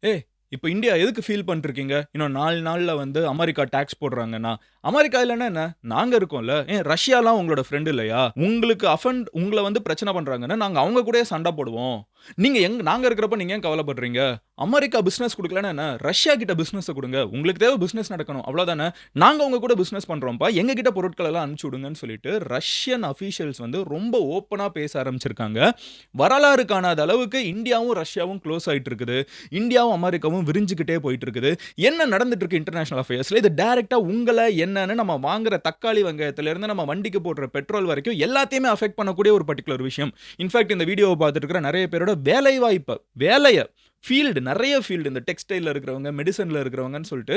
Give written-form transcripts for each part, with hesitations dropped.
ஏய்! இப்ப இந்தியா எதுக்கு ஃபீல் பண்ணிட்டுருக்கீங்க? இன்னும் 4 நாள்ல வந்து அமெரிக்கா டாக்ஸ் போடுறாங்கன்னா, அமெரிக்கா இல்லன்னா என்ன? நாங்க இருக்கோம்ல. ஏன் ரஷ்யாலாம் உங்களோட ஃப்ரெண்ட் இல்லையா? உங்களுக்கு உங்கள வந்து பிரச்சனை பண்றாங்கன்னா, நாங்க அவங்க கூடயே சண்ட போடுவோம். நாங்க இருக்கிறப்ப நீங்க ஏன் கவலைப்படுறீங்க? அமெரிக்கா பிசினஸ் குடுக்கலன்னா என்ன? ரஷ்யா கிட்ட பிசினஸ குடுங்க. உங்களுக்கு தேவை பிசினஸ் நடக்கணும். அவ்வளோதானே. நாங்க உங்க கூட பிசினஸ் பண்றோம்ப்பா. எங்க கிட்ட பொருட்கள் எல்லாம் அனுப்பிச்சு விடுங்கன்னு சொல்லிட்டு, ரஷ்யன் அஃபிஷியல்ஸ் வந்து ரொம்ப ஓப்பனா பேச ஆரம்பிச்சிருக்காங்க. வரலாறு காணாத அளவுக்கு இந்தியாவும், ரஷ்யாவும் குளோஸ் ஆயிட்டு இருக்குது. இந்தியாவும், அமெரிக்காவும் விரிஞ்சுகிட்டே போயிட்டு இருக்குது. என்ன நடந்துட்டு இருக்கு இன்டர்நேஷனல் அஃபேர்ஸ்ல? இது டைரக்ட்டா உங்கள, என்னன்னு நம்ம வாங்குற தக்காளி, வெங்காயத்துல இருந்து நம்ம வண்டிக்கு போடுற பெட்ரோல் வரைக்கும் எல்லாத்தையுமே அஃபெக்ட் பண்ணக்கூடிய ஒரு பர்ட்டிகுலர் விஷயம். இன்ஃபாக்ட் இந்த வீடியோவ பார்த்துட்டு இருக்கிற நெறைய பேரோட வேலைய நெறைய ஃபீல்டு இந்த டெக்ஸ்டைல்ல இருக்கிறவங்க, மெடிசின்ல இருக்கிறவங்கன்னு சொல்லிட்டு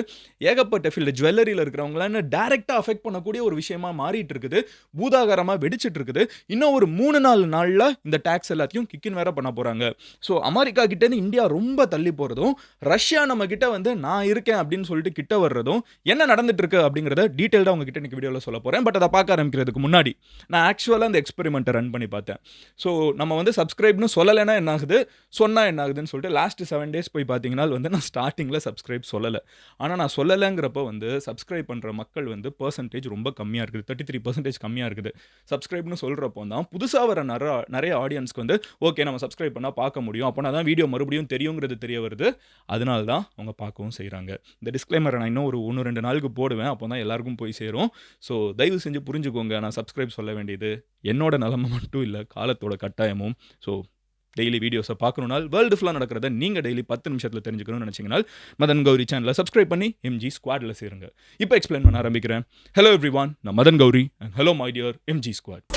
ஏகப்பட்ட ஃபீல்டு ஜுவல்லரியில இருக்கிறவங்களன்னு டைரக்ட்டா அஃபெக்ட் பண்ணக்கூடிய ஒரு விஷயமா மாறிட்டு இருக்குது. பூதாகாரமா வெடிச்சிட்டு இருக்குது. இன்னும் ஒரு 3, 4 நாள்ல இந்த டாக்ஸ் எல்லாத்தையும் கிக் இன் வேற பண்ண போறாங்க. ஸோ அமெரிக்கா கிட்ட இருந்து இந்தியா ரொம்ப தள்ளி போறதும், ரஷ்யா நம்ம கிட்ட வந்து நான் இருக்கேன் அப்படின்னு சொல்லிட்டு கிட்ட வர்றதும், என்ன நடந்துட்டு இருக்கு அப்படிங்கிறத டீடைல்டா உங்ககிட்ட இன்னைக்கு வீடியோல சொல்லப் போறேன். பட் அத பார்க்க ஆரம்பிக்கிறதுக்கு முன்னாடி, நான் ஆக்சுவலா அந்த எக்ஸ்பெரிமென்ட்ட ரன் பண்ணி பார்த்தேன். ஸோ நம்ம வந்து சப்ஸ்கிரைப்ன்னு சொல்லலைன்னா என்ன ஆகுது? சொன்னா என்ன ஆகுதுன்னு சொல்லிட்டு லாஸ்ட் 7 டேஸ் போய் பார்த்தீங்கன்னா வந்து நான் ஸ்டார்ட்டிங்ல சப்ஸ்கிரைப் சொல்லல. ஆனா நான் சொல்லலங்கிறப்ப வந்து சப்ஸ்கிரைப் பண்ற மக்கள் வந்து பெர்சன்டேஜ் ரொம்ப கம்மியா இருக்குது. 33% கம்மியா இருக்குது. சப்ஸ்கிரைப்ன்னு சொல்றப்போ தான் புதுசா வர நெறைய ஆடியன்ஸ்க்கு வந்து ஓகே நம்ம சப்ஸ்கிரைப் பண்ணா பார்க்க முடியும். அப்பனா தான் வீடியோ மறுபடியும் தெரியுங்கிறது தெரிய வருது. அதனால தான் அவங்க பார்க்கவும் செய்றாங்க. இந்த டிஸ்க்ளைமர நான் இன்னும் ஒரு 1, 2 நாளுக்கு போடுவேன். அப்போ தான் எல்லாருக்கும் போய் சேரும். ஸோ தயவு செஞ்சு புரிஞ்சுக்கோங்க. நான் சப்ஸ்கிரைப் சொல்ல வேண்டியது என்னோட நலம மட்டும் இல்ல, காலத்தோட கட்டாயமும். ஸோ டெய்லி வீடியோஸ பார்க்கணும்னா, வேர்ல்டு ஃபுல்லா நடக்கிறத நீங்க டெய்லி 10 நிமிஷத்துல தெரிஞ்சுக்கணும்னு நினைச்சீங்கன்னா, மதன் கௌரி சேனல சப்ஸ்கிரைப் பண்ணி எம்ஜி ஸ்குவாட்ல சேருங்க. இப்ப எக்ஸ்பிளைன் பண்ண ஆரம்பிக்கிறேன். Hello everyone. நான் Madan Gowri and hello my dear MG squad.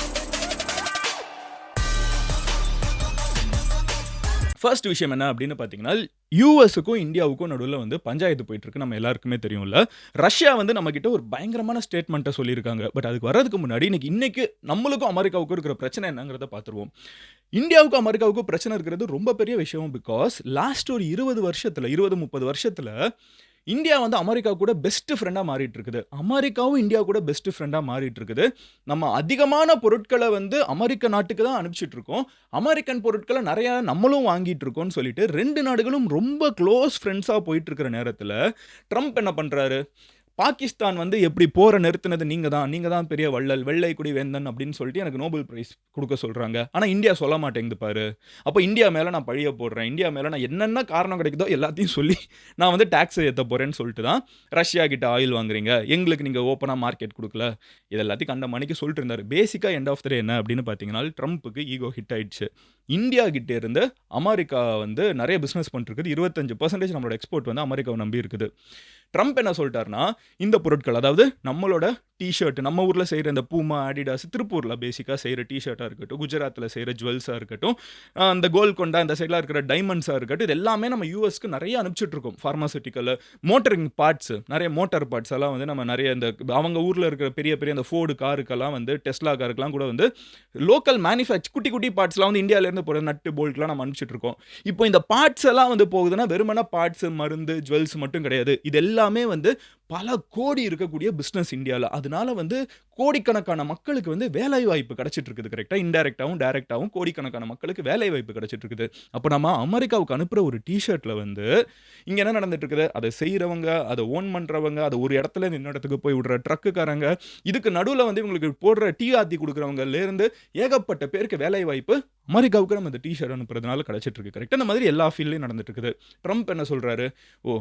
First விஷயம் என்ன அப்படின்னு பார்த்தீங்கன்னா, யுஎஸ்ஸுக்கும் இந்தியாவுக்கும் நடுவுல வந்து பஞ்சாயத்து போயிட்டு இருக்கு. நம்ம எல்லாருக்குமே தெரியும்ல. ரஷ்யா வந்து நம்மகிட்ட ஒரு பயங்கரமான ஸ்டேட்மெண்ட்ட சொல்லியிருக்காங்க. பட் அதுக்கு வர்றதுக்கு முன்னாடி இன்னைக்கு நம்மளுக்கும் அமெரிக்காவுக்கும் இருக்கிற பிரச்சனை என்னங்கிறத பார்த்துருவோம். இந்தியாவுக்கும் அமெரிக்காவுக்கும் பிரச்சனை இருக்கிறது ரொம்ப பெரிய விஷயம். பிகாஸ் லாஸ்ட் ஒரு 20 வருஷத்துல 20, 30 வருஷத்துல இந்தியா வந்து அமெரிக்கா கூட பெஸ்ட் ஃப்ரெண்டா மாறிட்டு இருக்குது. அமெரிக்காவும் இந்தியா கூட பெஸ்ட் ஃப்ரெண்டா மாறிட்டு இருக்குது. நம்ம அதிகமான பொருட்கள வந்து அமெரிக்க நாட்டுக்கு தான் அனுப்பிச்சிட்டு இருக்கோம். அமெரிக்கன் பொருட்கள நெறைய நம்மளும் வாங்கிட்டு இருக்கோம்னு சொல்லிட்டு 2 நாடுகளும் ரொம்ப குளோஸ் ஃப்ரெண்ட்ஸா போயிட்டு இருக்கிற நேரத்துல, ட்ரம்ப் என்ன பண்றாரு? பாகிஸ்தான் வந்து எப்படி போர நிறுத்தினது நீங்க தான் பெரிய வள்ளல், வெள்ளை கொடி வேந்தன் அப்படின்னு சொல்லிட்டு எனக்கு நோபல் பிரைஸ் குடுக்க சொல்றாங்க. ஆனா இந்தியா சொல்ல மாட்டேங்குது பாரு. அப்ப இந்தியா மேல நான் பழிய போடுறேன். இந்தியா மேல நான் என்னென்ன காரணம் கிடைக்குதோ எல்லாத்தையும் சொல்லி நான் வந்து டாக்ஸ் ஏத்த போறேன்னு சொல்லிட்டு தான் ரஷ்யா கிட்ட ஆயில் வாங்குறீங்க. எங்களுக்கு நீங்க ஓப்பனா மார்க்கெட் குடுக்கல. இது எல்லாத்தையும் கண்ட மணிக்கு சொல்லிட்டு இருந்தாரு. பேசிக்கா எண்ட் ஆஃப் த டே என்ன அப்படின்னு பார்த்தீங்கன்னா, ட்ரம்ப்க்கு ஈகோ ஹிட் ஆயிடுச்சு. இந்தியா கிட்ட இருந்து அமெரிக்கா வந்து நெறைய பிசினஸ் பண்ணிட்டு இருக்குது. 25% நம்மளோட எக்ஸ்போர்ட் வந்து அமெரிக்காவ நம்பி இருக்குது. ட்ரம்ப் என்ன சொல்ட்டார்னா, இந்த பொருட்கள் அதாவது நம்மளோட ஷர்ட் நம்ம ஊர்ல செய்ற இந்த பூமா, அடிடாஸ் திருப்பூர்ல பேசிக்கா செய்ற ஷர்ட்டா இருக்கட்டும், குஜராத்ல செய்ற ஜுவல்ஸா இருக்கட்டும், அந்த கோல்கொண்டா இந்த சைட்ல இருக்கிற டைமண்ட்ஸா இருக்கட்டும், இது எல்லாமே நம்ம யுஎஸ்க்கு நெறைய அனுப்பிச்சுட்டு இருக்கோம். பார்மாசூட்டிக்கல், மோட்டரிங் பார்ட்ஸ் நெறைய மோட்டார் பார்ட்ஸ் எல்லாம் வந்து நம்ம நெறைய இந்த அவங்க ஊர்ல இருக்கிற பெரிய பெரிய அந்த ஃபோர்டு காருக்கெல்லாம் வந்து டெஸ்லா காருக்கெல்லாம் கூட வந்து லோக்கல் குட்டி குட்டி பார்ட்ஸ்லாம் வந்து இந்தியால இருந்து போற நட்டு, போல்ட்லாம் நம்ம அனுப்பிச்சுட்டு இருக்கோம். இப்போ இந்த பார்ட்ஸ் எல்லாம் வந்து போகுதுன்னா வெறுமனே பார்ட்ஸ், மருந்து, ஜுவல்ஸ் மட்டும் கிடையாது. இது எல்லாமே வந்து பல கோடி இருக்கக்கூடிய பிசினஸ் இந்தியால. அதனால வந்து கோடிக்கணக்கான மக்களுக்கு வந்து வேலைவாய்ப்பு கிடைச்சிட்டு இருக்குது. கரெக்ட்டா? இன்டைரக்ட்டாவும், டைரக்ட்டாவும் கோடிக்கணக்கான மக்களுக்கு வேலைவாய்ப்பு கிடைச்சிட்டு இருக்குது. அப்ப நம்ம அமெரிக்காவுக்கு அனுப்புற ஒரு ஷர்ட்ல வந்து இங்க என்ன நடந்துட்டு இருக்குது? அத செய்றவங்க, அத ஓன் பண்றவங்க, அத ஒரு இடத்துல இருந்து இன்னொரு இடத்துக்கு போய் விடுற ட்ரக்குக்காரங்க, இதுக்கு நடுவுல வந்து இவங்களுக்கு போடுற டீ ஆத்தி குடுக்குறவங்கல இருந்து ஏகப்பட்ட பேருக்கு வேலைவாய்ப்பு அமெரிக்காவுக்கு நம்ம இந்த ஷர்ட் அனுப்புறதுனால கிடைச்சிட்டு இருக்கு. கரெக்ட்டா? இந்த மாதிரி எல்லா ஃபீல்ட்லயும் நடந்துட்டு இருக்குது. ட்ரம்ப் என்ன சொல்றாரு? ஓ!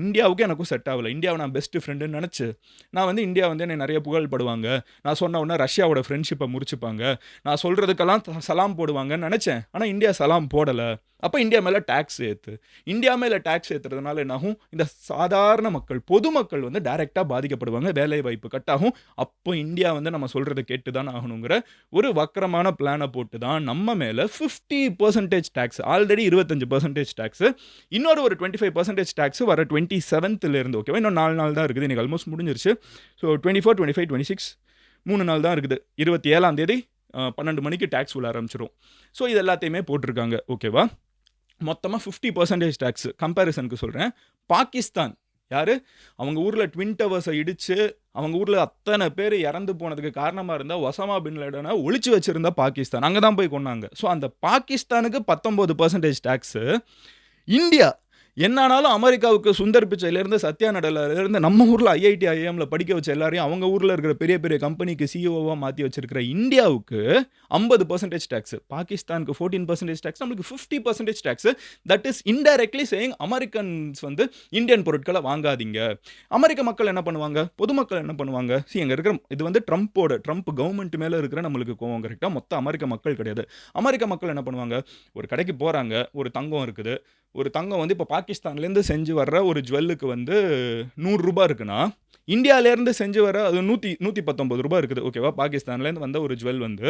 இந்தியாவுக்கும் எனக்கும் செட் ஆவல. இந்தியாவ நான் பெஸ்ட் ஃப்ரெண்டுன்னு நெனச்சு, நான் வந்து இந்தியா வந்து என்னைய நெறைய புகழ் படுவாங்க. நான் சொன்ன உடனே ரஷ்யாவோட ஃப்ரெண்ட்ஷிப்ப முறிச்சுப்பாங்க. நான் சொல்றதுக்கெல்லாம் சலாம் போடுவாங்கன்னு நெனச்சேன். ஆனா இந்தியா சலாம் போடல. அப்ப இந்தியா மேல டாக்ஸ் ஏத்து. இந்தியா மேல டாக்ஸ் ஏத்துறதுனால என்ன ஆகும்? இந்த சாதாரண மக்கள், பொதுமக்கள் வந்து டைரக்ட்டா பாதிக்கப்படுவாங்க. வேலைவாய்ப்பு கட் ஆகும். அப்போ இந்தியா வந்து நம்ம சொல்றத கேட்டு தான் ஆகணுங்கிற ஒரு வக்கரமான பிளான போட்டு தான் நம்ம மேல 50% டாக்ஸ் ஆல்ரெடி 25% டாக்ஸ் இன்னொரு ஒரு 25% டாக்ஸ் வர 27th இருந்து ஓகேவா? இன்னும் 4 நாள் தான் இருக்குது. இன்னைக்கு ஆல்மோஸ்ட் முடிஞ்சிருச்சு. ஸோ 24, 25, 26 3 நாள் தான் இருக்குது. 27ஆம் தேதி 12 மணிக்கு டாக்ஸ் விழ ஆரம்பிச்சிரும். ஸோ இது எல்லாத்தையுமே போட்டிருக்காங்க. ஓகேவா? மொத்தமா 50% டாக்ஸ். கம்பேரிசனுக்கு சொல்றேன். பாகிஸ்தான் யாரு? அவங்க ஊர்ல ட்வின் டவர்ஸ இடிச்சு, அவங்க ஊர்ல அத்தன பேர் இறந்து போனதுக்கு காரணமா இருந்த ஒசாமா பின் லேடன ஒளிச்சு வச்சிருந்த பாகிஸ்தான். அங்க தான் போய் கொன்னாங்க. ஸோ அந்த பாகிஸ்தானுக்கு 19% டாக்ஸ். இந்தியா என்னானாலும் அமெரிக்காவுக்கு சுந்தர் பிச்சையிலேருந்து சத்யா நடலேருந்து நம்ம ஊரில் ஐஐடி ஐஎம்ல படிக்க வச்ச எல்லாரையும் அவங்க ஊரில் இருக்கிற பெரிய பெரிய கம்பெனிக்கு சிஓவாக மாற்றி வச்சிருக்கிற இந்தியாவுக்கு 50% டேக்ஸ், பாகிஸ்தானுக்கு 14% டேக்ஸ், நம்மளுக்கு 50% tax. That is indirectly saying Americans வந்து இந்தியன் பொருட்களை வாங்காதீங்க. அமெரிக்க மக்கள் என்ன பண்ணுவாங்க, பொதுமக்கள் என்ன பண்ணுவாங்க? எங்க இருக்கிற இது வந்து ட்ரம்ப் கவர்மெண்ட் மேலே இருக்கிற நம்மளுக்கு கோவம். கரெக்டாக மொத்த அமெரிக்க மக்கள் கிடையாது. அமெரிக்க மக்கள் என்ன பண்ணுவாங்க, ஒரு கடைக்கு போகிறாங்க, ஒரு தங்கம் இருக்குது, ஒரு தங்கம் வந்து இப்போ பாகிஸ்தான்லேருந்து செஞ்சு வர்ற ஒரு ஜுவல்லுக்கு வந்து 100 ரூபாய் இருக்குன்னா, இந்தியாவிலேருந்து செஞ்சு வர அது 119 ரூபாய் இருக்குது. ஓகேவா? பாகிஸ்தான்லேருந்து வந்த ஒரு ஜுவல் வந்து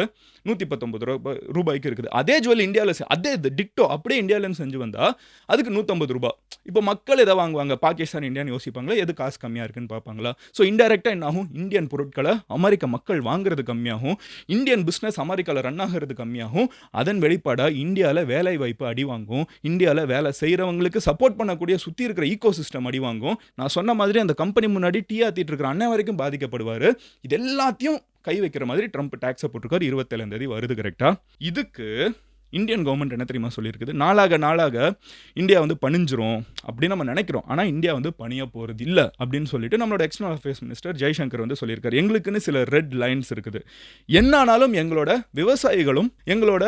119 ரூபாய்க்கு இருக்குது. அதே ஜுவல் இந்தியாவில் அதே டிக்டோ அப்படியே இந்தியாவிலேருந்து செஞ்சு வந்தால் அதுக்கு 150 ரூபாய். இப்போ மக்கள் எதை வாங்குவாங்க, பாகிஸ்தான் இந்தியான்னு யோசிப்பாங்களா, எது காசு கம்மியாக இருக்குன்னு பார்ப்பாங்களா? ஸோ இன்டெரக்டாக என்ன ஆகும், இந்தியன் பொருட்களை அமெரிக்க மக்கள் வாங்குறது கம்மியாகும், இந்தியன் பிஸ்னஸ் அமெரிக்காவில் ரன் ஆகிறது கம்மியாகும். அதன் வெளிப்பாடாக இந்தியாவில் வேலை வாய்ப்பு அடி வாங்கும், இந்தியாவில் வேலை செய்கிறவங்களுக்கு சப்போர்ட் பண்ணக்கூடிய சுற்றி இருக்கிற ஈகோ சிஸ்டம் அடி வாங்கும். நான் சொன்ன மாதிரி அந்த கம்பெனி முன்னாடி டீ ஆத்திட்டு இருக்கிற அண்ணன் வரைக்கும் பாதிக்கப்படுவார். இது எல்லாத்தையும் கை வைக்கிற மாதிரி ட்ரம்ப் டேக்ஸை போட்டிருக்காரு. 27ஆம் தேதி வருது. கரெக்டா? இதுக்கு இந்தியன் கவர்மெண்ட் என்ன தெரியுமா சொல்லியிருக்குது, நாளாக இந்தியா வந்து பணிஞ்சிரும் அப்படின்னு நம்ம நினைக்கிறோம். ஆனால் இந்தியா வந்து பணிய போகிறது இல்லை அப்படின்னு சொல்லிட்டு நம்மளோட எக்ஸ்டர்னல் அஃபேர்ஸ் மினிஸ்டர் ஜெய்சங்கர் வந்து சொல்லியிருக்காரு. எங்களுக்குன்னு சில ரெட் லைன்ஸ் இருக்குது. என்னானாலும் எங்களோட விவசாயிகளும் எங்களோட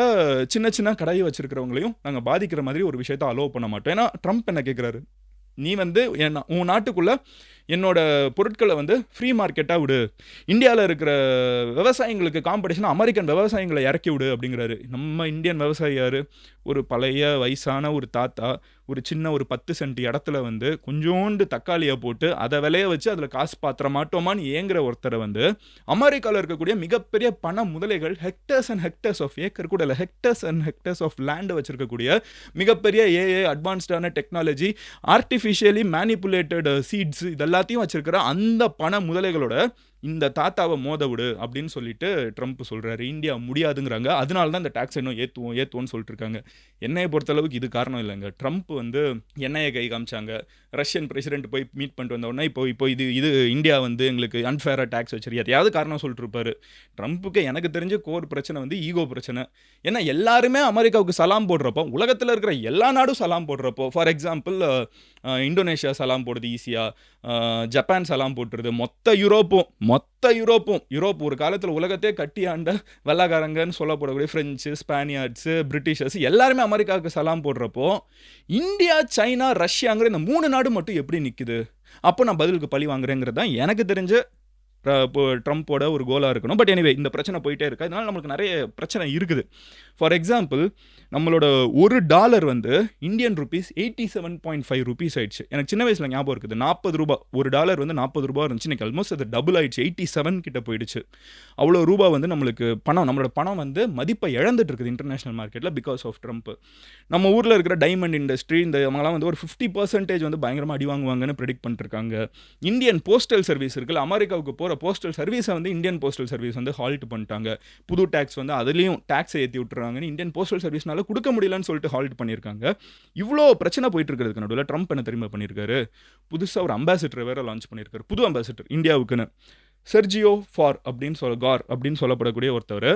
சின்ன சின்ன கடையை வச்சிருக்கிறவங்களையும் நாங்கள் பாதிக்கிற மாதிரி ஒரு விஷயத்தை அலோவ் பண்ண மாட்டோம். ஏன்னா ட்ரம்ப் என்ன கேட்குறாரு, நீ வந்து உன் நாட்டுக்குள்ள என்னோட பொருட்களை வந்து ஃப்ரீ மார்க்கெட்டாக விடு, இந்தியாவில் இருக்கிற விவசாயிங்களுக்கு காம்படிஷனாக அமெரிக்கன் விவசாயிகளை இறக்கி விடு அப்படிங்கிறாரு. நம்ம இந்தியன் விவசாயி யார், ஒரு பழைய வயசான ஒரு தாத்தா ஒரு சின்ன ஒரு 10 சென்ட் இடத்துல வந்து கொஞ்சோண்டு தக்காளியை போட்டு அதை விளைய வச்சு அதில் காசு பாத்திர மாட்டோமான்னு ஏங்குற ஒருத்தரை வந்து அமெரிக்காவில் இருக்கக்கூடிய மிகப்பெரிய பண முதலைகள் hectares and hectares of acre கூட இல்லை, hectares and hectares of land வச்சிருக்கக்கூடிய மிகப்பெரிய ஏஏ அட்வான்ஸ்டான டெக்னாலஜி ஆர்டிஃபிஷியலி மேனிப்புலேட்டட் சீட்ஸ் இதெல்லாத்தையும் வச்சிருக்கிற அந்த பண முதலைகளோட இந்த தாத்தாவை மோத விடு அப்படின்னு சொல்லிட்டு ட்ரம்ப் சொல்கிறாரு. இந்தியா முடியாதுங்கிறாங்க. அதனால தான் இந்த டேக்ஸ் இன்னும் ஏற்றுவோன்னு சொல்லிட்டு இருக்காங்க. என்னையை பொறுத்தளவுக்கு இது காரணம் இல்லைங்க. ட்ரம்ப் வந்து எண்ணெயை கை காமிச்சாங்க, ரஷ்யன் பிரசிடென்ட் போய் மீட் பண்ணிட்டு வந்தோடனே இப்போ இது இந்தியா வந்து எங்களுக்கு அன்ஃபேராக டேக்ஸ் வச்சிருக்கு, எதையாவது காரணம் சொல்லிட்டு இருப்பாரு. ட்ரம்ப்புக்கு எனக்கு தெரிஞ்ச கோர் பிரச்சனை வந்து ஈகோ பிரச்சனை. ஏன்னா எல்லாருமே அமெரிக்காவுக்கு சலாம் போடுறப்போ, உலகத்தில் இருக்கிற எல்லா நாடும் சலாம் போடுறப்போ, ஃபார் எக்ஸாம்பிள் இந்தோனேஷியா சலாம் போடுறது ஈஸியாக, ஜப்பான் சலாம் போட்டுருது, மொத்த யூரோப் ஒரு காலத்தில் உலகத்தையே கட்டி ஆண்ட வெள்ளாக்காரங்கன்னு சொல்லப்படக்கூடிய ஃப்ரெஞ்சு, ஸ்பானியார்ட்ஸு, பிரிட்டிஷர்ஸ் எல்லாருமே அமெரிக்காவுக்கு சலாம் போடுறப்போ இந்தியா, சைனா, ரஷ்யாங்கிற இந்த 3 நாடு மட்டும் எப்படி நிற்குது? அப்போ நான் பதிலுக்கு பழி வாங்குறேங்கிறது தான் எனக்கு தெரிஞ்ச ட்ரம்ப்போட ஒரு கோலாக இருக்கணும். பட் எனிவே இந்த பிரச்சனை போயிட்டே இருக்கு. அதனால நம்மளுக்கு நிறைய பிரச்சனை இருக்குது. ஃபார் எக்ஸாம்பிள் நம்மளோட $1 வந்து இந்தியன் ருபீஸ் 87.5 ரூபீஸ் ஆயிடுச்சு. எனக்கு சின்ன வயசில் ஞாபகம் இருக்குது, 40 ரூபாய் $1 வந்து 40 ரூபாய் இருந்துச்சு. இன்னைக்கு ஆல்மோஸ்ட் அது டபுள் ஆயிடுச்சு, 87 கிட்ட போயிடுச்சு. அவ்வளோ ரூபாய் வந்து நம்மளுக்கு நம்மளோட பணம் வந்து மதிப்பை இழந்துட்டு இருக்குது இன்டர்நேஷனல் மார்க்கெட்டில் பிகாஸ் ஆஃப் ட்ரம்ப். நம்ம ஊரில் இருக்கிற டைமண்ட் இண்டஸ்ட்ரி இந்த அவங்களாம் வந்து ஒரு 50% வந்து பயங்கரமாக அடி வாங்குவாங்கன்னு ப்ரெடிக்ட் பண்ணிருக்காங்க. இந்தியன் போஸ்டல் சர்வீஸ் இருக்குல்ல, அமெரிக்காவுக்கு போகிற போஸ்டல் சர்வீஸை வந்து இந்தியன் போஸ்டல் சர்வீஸ் வந்து ஹால்ட் பண்ணிட்டாங்க. புது டேக்ஸ் வந்து அதுலேயும் டேக்ஸை ஏற்றி விட்டுறாங்கன்னு இந்தியன் போஸ்டல் சர்வீஸ்னால கொடுக்க முடியலன்னு சொல்லிட்டு ஹால்ட் பண்ணியிருக்காங்க. இவ்வளோ பிரச்சனை போயிட்டு இருக்கிறதுக்கு நடுவில் ட்ரம்ப் என்ன தெரியுமா பண்ணியிருக்காரு, புதுசாக ஒரு அம்பாசிடர் வேற லான்ச் பண்ணியிருக்காரு. புது அம்பாசிடர் இந்தியாவுக்குன்னு செர்ஜியோ கார் அப்படின்னு சொல்லப்படக்கூடிய ஒருத்தவர்.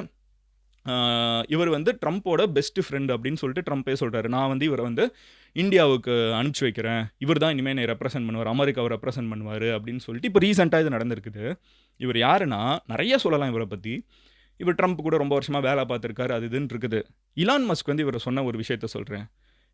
இவர் வந்து ட்ரம்ப்போட பெஸ்ட் ஃப்ரெண்ட் அப்படின்னு சொல்லிட்டு ட்ரம்ப்பே சொல்கிறாரு. நான் வந்து இவரை வந்து இந்தியாவுக்கு அனுப்பிச்சி வைக்கிறேன், இவர் தான் இனிமேல் என்னை ரெப்ரசென்ட் பண்ணுவார், அமெரிக்காவை ரெப்ரசென்ட் பண்ணுவார் அப்படின்னு சொல்லிட்டு இப்போ ரீசெண்டாக இது நடந்திருக்குது. இவர் யாருன்னா நிறைய சொல்லலாம் இவரை பற்றி. இவர் ட்ரம்ப் கூட ரொம்ப வருஷமாக வேலை பார்த்துருக்காரு, அது இதுன்னு இருக்குது. இலான் மஸ்க் வந்து இவரை சொன்ன ஒரு விஷயத்த சொல்கிறேன்.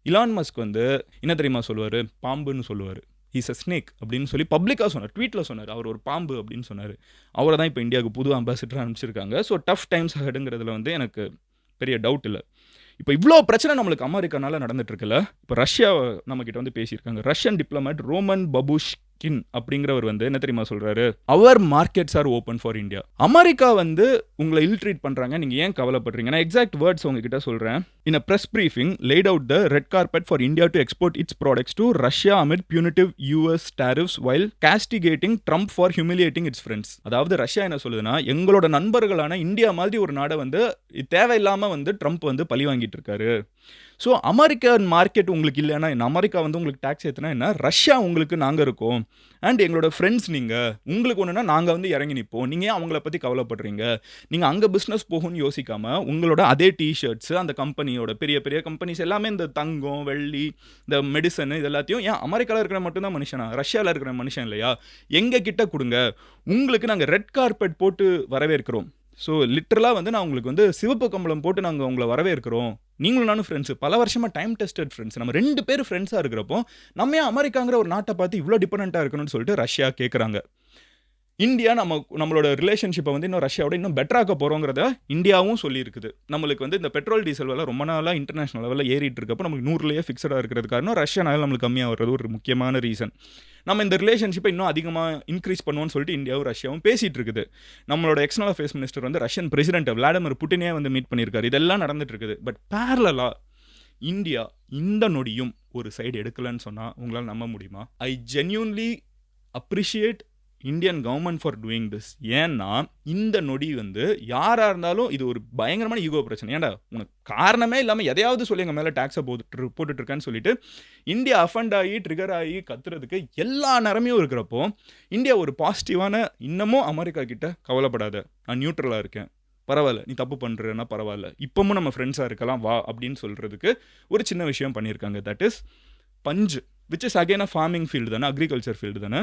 இலான் மஸ்க் வந்து என்ன தெரியுமா சொல்லுவார், பாம்புன்னு சொல்லுவார். இஸ் அ ஸ்னேக் அப்படின்னு சொல்லி பப்ளிக்காக சொன்னார், ட்வீட்டில் சொன்னார். அவர் ஒரு பாம்பு அப்படின்னு சொன்னார். அவரை தான் இப்போ இந்தியாவுக்கு புது அம்பாசிடராக அனுப்பிச்சிருக்காங்க. ஸோ டஃப் டைம்ஸ் ஹெடுங்கிறதுல வந்து எனக்கு பெரிய டவுட் இல்லை. இப்போ இவ்வளோ பிரச்சனை நம்மளுக்கு அமெரிக்கானால நடந்துட்டு இருக்குல்ல. இப்போ ரஷ்யா நம்மக்கிட்ட வந்து பேசியிருக்காங்க. ரஷ்யன் டிப்ளமேட் ரோமன் பபுஷ்கின் அப்படிங்கிறவர் வந்து என்ன தெரியுமா சொல்கிறாரு, அவர் markets are open for India. America வந்து உங்களை இல்ட்ரீட் பண்ணுறாங்க, நீங்கள் ஏன் கவலைப்படுறீங்க? நான் எக்ஸாக்ட் வேர்ட்ஸ் உங்ககிட்ட சொல்கிறேன். In a press briefing laid out the red carpet for India to export its products to Russia amid punitive US tariffs while castigating Trump for humiliating its friends. அதாவது Russia என்ன சொல்லுதுன்னா, எங்களோட நண்பர்களான India மாதிரி ஒரு நாடை வந்து தேவையில்லாமல் வந்து ட்ரம்ப் வந்து பழி வாங்கிட்டு இருக்காரு. ஸோ அமெரிக்கன் மார்க்கெட் உங்களுக்கு இல்லைன்னா என்ன, அமெரிக்கா வந்து உங்களுக்கு டேக்ஸ் ஏற்றுனா என்ன, ரஷ்யா உங்களுக்கு நாங்கள் இருக்கோம் அண்ட் எங்களோட ஃப்ரெண்ட்ஸ் நீங்கள், உங்களுக்கு ஒன்றுனா நாங்கள் வந்து இறங்கி நிற்போம், நீங்கள் ஏன் அவங்கள பற்றி கவலைப்படுறீங்க? நீங்கள் அங்கே பிஸ்னஸ் போகும்னு யோசிக்காமல் உங்களோட அதே டிஷர்ட்ஸு அந்த கம்பெனி கம்பெனியோட பெரிய பெரிய கம்பெனிஸ் எல்லாமே இந்த தங்கம், வெள்ளி, இந்த மெடிசன் இது எல்லாத்தையும் ஏன் அமெரிக்காவில் இருக்கிற மட்டும்தான் மனுஷனா, ரஷ்யாவில் இருக்கிற மனுஷன் இல்லையா, எங்கள் கிட்ட கொடுங்க, உங்களுக்கு நாங்கள் ரெட் கார்பெட் போட்டு வரவேற்கிறோம். ஸோ லிட்டரலாக வந்து நான் உங்களுக்கு வந்து சிவப்பு கம்பளம் போட்டு நாங்கள் உங்களை வரவேற்கிறோம், நீங்களும் நானும் ஃப்ரெண்ட்ஸு, பல வருஷமாக டைம் டெஸ்டட் ஃப்ரெண்ட்ஸ், நம்ம 2 பேர் ஃப்ரெண்ட்ஸாக இருக்கிறப்போ நம்ம ஏன் அமெரிக்காங்கிற ஒரு நாட்டை பார்த்து இவ்வளோ டிபெண்ட்டாக இருக்கணும்னு சொல்லிட்டு ரஷ்யா கேட்குறாங்க. இந்தியா நம்மளோட ரிலேஷன்ஷிப்பை வந்து இன்னும் ரஷ்யாவோட இன்னும் பெட்டராக்க போகிறோங்கிறத இந்தியாவும் சொல்லியிருக்குது. நம்மளுக்கு வந்து இந்த பெட்ரோல் டீசல் விலை ரொம்ப நாளாக இன்டர்நேஷனல் லெவலில் ஏறிட்டு இருக்கப்போ நமக்கு 100லேயே ஃபிக்ஸடாக இருக்கிறது காரணம் ரஷ்யானால நம்மளுக்கு கம்மியாக வர்றது ஒரு முக்கியமான ரீசன். நம்ம இந்த ரிலேஷன்ஷிப்பை இன்னும் அதிகமாக இன்க்ரீஸ் பண்ணுவோம்னு சொல்லிட்டு இந்தியாவும் ரஷ்யாவும் பேசிகிட்டு இருக்குது. நம்மளோட எக்ஸ்டர்னல் அஃபேர்ஸ் மினிஸ்டர் வந்து ரஷ்யன் பிரசிடென்ட் விளாடிமிர் புட்டினே வந்து மீட் பண்ணியிருக்காரு. இதெல்லாம் நடந்துட்டு இருக்குது. பட் பேரலாக இந்தியா இந்த நொடியும் ஒரு சைடு எடுக்கலன்னு சொன்னால் உங்களால் நம்ப முடியுமா? ஐ genuinely appreciate Indian government for doing this. ஏன்னா இந்த நொடி வந்து யாராக இருந்தாலும் இது ஒரு பயங்கரமான ஈகோ பிரச்சனை. ஏன்டா உனக்கு காரணமே இல்லாமல் எதையாவது சொல்லி எங்கள் மேலே டேக்ஸை போட்டுட்ருக்கான்னு சொல்லிட்டு இந்தியா அஃபண்ட் ஆகி ட்ரிகர் ஆகி கத்துறதுக்கு எல்லா நேரமையும் இருக்கிறப்போ இந்தியா ஒரு பாசிட்டிவான இன்னமும் அமெரிக்கா கிட்ட கவலைப்படாத, நான் நியூட்ரலாக இருக்கேன், பரவாயில்ல, நீ தப்பு பண்ணுறேன்னா பரவாயில்ல, இப்போவும் நம்ம ஃப்ரெண்ட்ஸாக இருக்கலாம் வா அப்படின்னு சொல்கிறதுக்கு ஒரு சின்ன விஷயம் பண்ணியிருக்காங்க. தட் இஸ் பஞ்சு, which is again a farming field தானே, அக்ரிகல்ச்சர் ஃபீல்டு தானே.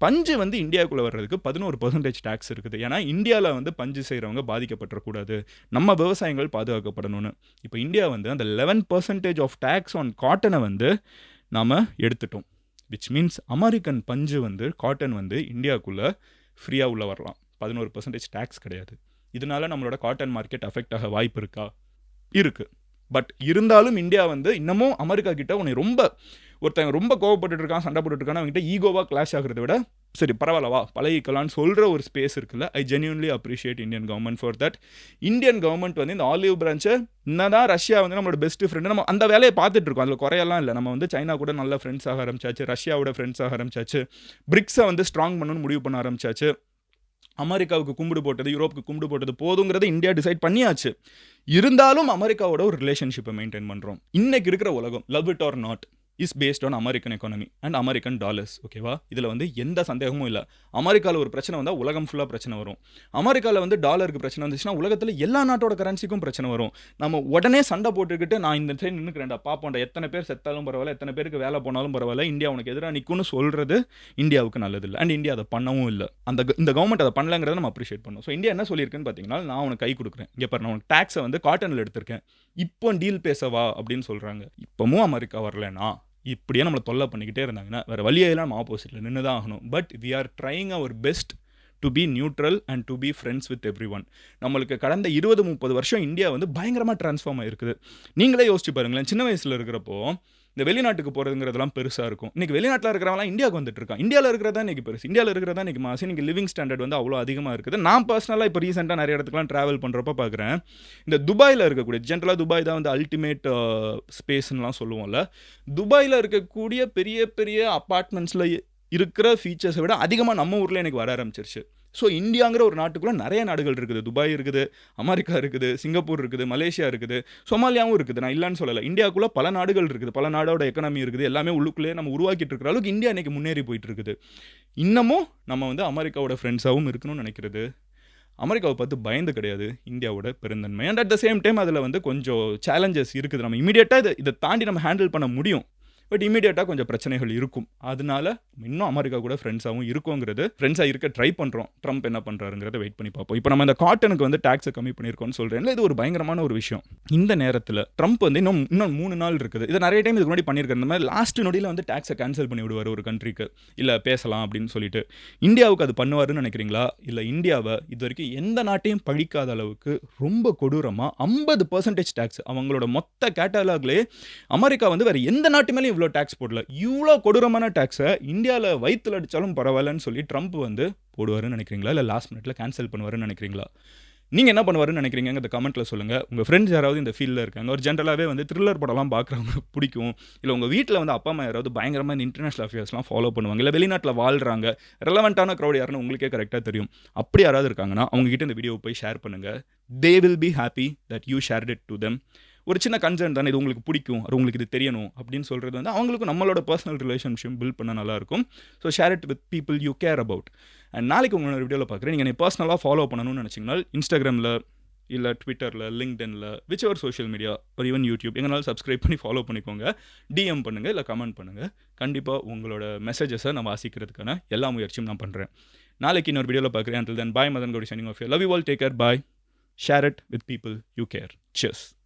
பஞ்சு வந்து இந்தியாவுக்குள்ளே வர்றதுக்கு 11% டேக்ஸ் இருக்குது. ஏன்னா இந்தியாவில் வந்து பஞ்சு செய்கிறவங்க பாதிக்கப்படக்கூடாது, நம்ம விவசாயங்கள் பாதுகாக்கப்படணும்னு. இப்போ இந்தியா வந்து அந்த 11% ஆஃப் டேக்ஸ் ஆன் காட்டனை வந்து நாம் எடுத்துட்டோம். விச் மீன்ஸ் அமெரிக்கன் பஞ்சு வந்து காட்டன் வந்து இந்தியாவுக்குள்ளே ஃப்ரீயாக உள்ளே வரலாம். 11% டேக்ஸ் கிடையாது. இதனால நம்மளோட காட்டன் மார்க்கெட் அஃபெக்ட் ஆக வாய்ப்பு இருக்கா? இருக்குது. பட் இருந்தாலும் இந்தியா வந்து இன்னமும் அமெரிக்கா கிட்ட உன்னை ஒருத்தங்க ரொம்ப கோவப்பட்டு இருக்கான், சண்டை போட்டுட்டு இருக்கான், அவங்ககிட்ட ஈகோவாக கிளாஷ் ஆகிறத விட சரி பரவாயில்லவா பழகிக்கலான்னு சொல்கிற ஒரு ஸ்பேஸ் இருக்குல்ல. ஐ genuinely appreciate Indian government for that. Indian government வந்து இந்த ஆலிவ் பிரான்ச்சை என்னதான் ரஷ்யா வந்து நம்மளோட பெஸ்ட் ஃப்ரெண்டு, நம்ம அந்த வேலையை பார்த்துட்டு இருக்கோம், அதில் குறையெல்லாம் இல்லை. நம்ம வந்து சைனா கூட நல்ல ஃப்ரெண்ட்ஸ் ஆக ஆரம்பிச்சாச்சு, ரஷ்யாவோட ஃப்ரெண்ட்ஸ் ஆக ஆரம்பிச்சாச்சு, பிரிக்ஸை வந்து ஸ்ட்ராங் பண்ணணும்னு முடிவு பண்ண ஆரம்பிச்சாச்சு. அமெரிக்காவுக்கு கும்பிடு போட்டது, யூரோப்புக்கு கும்பிடு போட்டது போதுங்கிறத இந்தியா டிசைட் பண்ணியாச்சு. இருந்தாலும் அமெரிக்காவோட ஒரு ரிலேஷன்ஷிப்பை மெயின்டைன் பண்ணுறோம். இன்னைக்கு இருக்கிற உலகம் love it or not is based on American economy and American dollars. ஓகேவா? இதில் வந்து எந்த சந்தேகமும் இல்லை. அமெரிக்காவில் ஒரு பிரச்சனை வந்தால் உலகம் ஃபுல்லாக பிரச்சனை வரும். அமெரிக்காவில் வந்து டாலருக்கு பிரச்சனை வந்துச்சுன்னா உலகத்தில் எல்லா நாட்டோட கரன்சிக்கும் பிரச்சனை வரும். நம்ம உடனே சண்டை போட்டுக்கிட்டு நான் இந்த சைடு நின்றுக்கிறேன்டா பார்ப்போம்டா, எத்தனை பேர் செத்தாலும் பரவாயில்ல, எத்தனை பேருக்கு வேலை போனாலும் பரவாயில்ல, இந்தியா உனக்கு எதிராக நிற்கும்னு சொல்கிறது இந்தியாவுக்கு நல்லதில்லை. அண்ட் இந்தியா அதை பண்ணவும் இல்லை. இந்த கவர்மெண்ட் அதை பண்ணலங்கிறத நம்ம அப்ரிஷியேட் பண்ணோம். ஸோ இந்தியா என்ன சொல்லியிருக்குன்னு பார்த்தீங்கன்னா, நான் உனக்கு கை கொடுக்குறேன், இங்கே பாரு நான் உனக்கு டேக்ஸை வந்து காட்டனில் எடுத்திருக்கேன், இப்போ டீல் பேசவா அப்படின்னு சொல்கிறாங்க. இப்போவும் அமெரிக்கா வரலன்னா இப்படியே நம்மளை தொல்லை பண்ணிக்கிட்டே இருந்தாங்கன்னா வேறு வழியெல்லாம் நம்ம ஆப்போசிட்டில் நின்று தான் ஆகணும். But we are trying our best to be neutral and to be friends with everyone. நம்மளுக்கு கடந்த 20-30 வருஷம் இந்தியா வந்து பயங்கரமாக ட்ரான்ஸ்ஃபார்ம் ஆகிருக்குது. நீங்களே யோசிச்சு பாருங்களேன், சின்ன வயசில் இருக்கிறப்போ இந்த வெளிநாட்டுக்கு போகிறதுங்கிறதுலாம் பெருசாக இருக்கும். இன்றைக்கி வெளிநாட்டில் இருக்கிறவங்களாம் இந்தியாவுக்கு வந்துட்டு இருக்கான். இந்தியாவில் இருக்கிறதா இன்றைக்கி பெருசு, இந்தியாவில் இருக்கிறதா இன்றைக்கி மாசு. இன்றைக்கி லிவிங் ஸ்டாண்டர்ட் வந்து அவ்வளோ அதிகமாக இருக்குது. நான் பர்சனலாக இப்போ ரீசெண்டாக நிறைய இடத்துக்குலாம் ட்ராவல் பண்ணுறப்ப பார்க்குறேன், இந்த துபாயில் இருக்கக்கூடிய ஜென்ரலாக துபாய் தான் வந்து அல்டிமேட் ஸ்பேஸ்லாம் சொல்லுவோம்ல. துபாயில் இருக்கக்கூடிய பெரிய பெரிய அப்பார்ட்மெண்ட்ஸில் இருக்கிற ஃபீச்சர்ஸை விட அதிகமாக நம்ம ஊரில் எனக்கு வர ஆரம்பிச்சிருச்சு. ஸோ இந்தியாங்கிற ஒரு நாட்டுக்குள்ளே நிறைய நாடுகள் இருக்குது. துபாய் இருக்குது, அமெரிக்கா இருக்குது, சிங்கப்பூர் இருக்குது, மலேசியா இருக்குது, சொமாலியாவும் இருக்குது. நான் இல்லைன்னு சொல்லலை. இந்தியாவுக்குள்ளே பல நாடுகள் இருக்குது, பல நாடோட எக்கனாமி இருக்குது. எல்லாமே உள்ளுக்குள்ளேயே நம்ம உருவாக்கிட்டு இருக்கிற அளவுக்கு இந்தியா இன்றைக்கி முன்னேறி போயிட்டு இருக்குது. இன்னமும் நம்ம வந்து அமெரிக்காவோட ஃப்ரெண்ட்ஸாகவும் இருக்கணும்னு நினைக்கிறது அமெரிக்காவை பார்த்து பயந்து கிடையாது, இந்தியாவோட பெருந்தன்மை. And at the same time அதில் வந்து கொஞ்சம் சேலஞ்சஸ் இருக்குது. நம்ம இமீடியட்டாக இதை தாண்டி நம்ம ஹேண்டில் பண்ண முடியும். பட் இமீடியட்டாக கொஞ்சம் பிரச்சனைகள் இருக்கும். அதனால இன்னும் அமெரிக்கா கூட ஃப்ரெண்ட்ஸாகவும் இருக்குங்கிறது, ஃப்ரெண்ட்ஸாக இருக்க ட்ரை பண்ணுறோம். ட்ரம்ப் என்ன பண்ணுறாருங்கிறத வெயிட் பண்ணி பார்ப்போம். இப்போ நம்ம இந்த காட்டனுக்கு வந்து டேக்ஸை கம்மி பண்ணியிருக்கோம்னு சொல்கிறேன்ல, இது ஒரு பயங்கரமான ஒரு விஷயம். இந்த நேரத்தில் ட்ரம்ப் வந்து இன்னும் 3 நாள் இருக்குது. இதை நிறைய டைம் இதுக்கு முன்னாடி பண்ணியிருக்காரு. இந்த மாதிரி லாஸ்ட் நொடியில் வந்து டேக்ஸை கேன்சல் பண்ணி விடுவார் ஒரு கண்ட்ரிக்கு, இல்லை பேசலாம் அப்படின்னு சொல்லிட்டு. இந்தியாவுக்கு அது பண்ணுவாருன்னு நினைக்கிறீங்களா? இல்லை இந்தியாவை இது வரைக்கும் எந்த நாட்டையும் பழிக்காத அளவுக்கு ரொம்ப கொடூரமாக 50% டேக்ஸ் அவங்களோட மொத்த கேட்டலாக்லேயே அமெரிக்கா வந்து வேறு எந்த நாட்டு மேலேயும் இவ்வளோ டேக்ஸ் போடல. இவ்வளோ கொடூரமான டேக்ஸை இந்தியாவில் வயிற்றுல அடித்தாலும் பரவாயில்லன்னு சொல்லி ட்ரம்ப் வந்து போடுவாருன்னு நினைக்கிறீங்களா? இல்லை லாஸ்ட் மினிட்ல கேன்சல் பண்ணுவாருன்னு நினைக்கிறீங்களா? நீங்கள் என்ன பண்ணுவாருன்னு நினைக்கிறீங்க? இந்த கமெண்ட்டில் சொல்லுங்கள். உங்கள் ஃப்ரெண்ட்ஸ் யாராவது இந்த ஃபீல்டில் இருக்காங்க, ஒரு ஜென்ரலாகவே வந்து த்ரில்லர் படம்லாம் பார்க்குறவங்க பிடிக்கும், இல்லை உங்கள் வீட்டில் வந்து அப்பா அம்மா யாராவது பயங்கரமாக இந்த இன்டர்நேஷனல் அஃபேர்ஸ்லாம் ஃபாலோ பண்ணுவாங்க, இல்லை வெளிநாட்டில் வாழ்கிறாங்க, ரெலவெண்ட்டான க்ரௌட் யாருன்னு உங்களுக்கே கரெக்டாக தெரியும், அப்படி யாராவது இருக்காங்கன்னா அவங்ககிட்ட இந்த வீடியோவை போய் ஷேர் பண்ணுங்கள். They will be happy that you shirt it to them. ஒரு சின்ன கன்சர்ன் தானே, இது உங்களுக்கு பிடிக்கும், அது உங்களுக்கு இது தெரியணும் அப்படின்னு சொல்கிறது வந்து அவங்களுக்கும் நம்மளோட பர்சனல் ரிலேஷன்ஷிப் பில்ட் பண்ண நல்லாயிருக்கும். So share it with people you care about. And நாளைக்கு உங்களோட வீடியோவில் பார்க்குறேன். நீங்கள் என்னை பர்சனலாக ஃபாலோ பண்ணணும்னு நினச்சிங்கன்னா இன்ஸ்டாகிராமில் இல்லை ட்விட்டரில், லிங்க்டின்ல, விச்எவர் சோஷியல் மீடியா ஒரு ஈவன் யூடியூப் எங்கனாலும் சப்ஸ்கிரைப் பண்ணி ஃபாலோ பண்ணிக்கோங்க. டிஎம் பண்ணுங்கள், இல்லை கமெண்ட் பண்ணுங்கள். கண்டிப்பாக உங்களோட மெசேஜஸை நான் வாசிக்கிறதுக்கான எல்லா முயற்சியும் நான் பண்ணுறேன். நாளைக்கு இன்னொரு வீடியோவில் பார்க்குறேன். Until then, bye. Madan Gauri signing off here. Love you all. Take care. Bye. Share it with people you care. Cheers.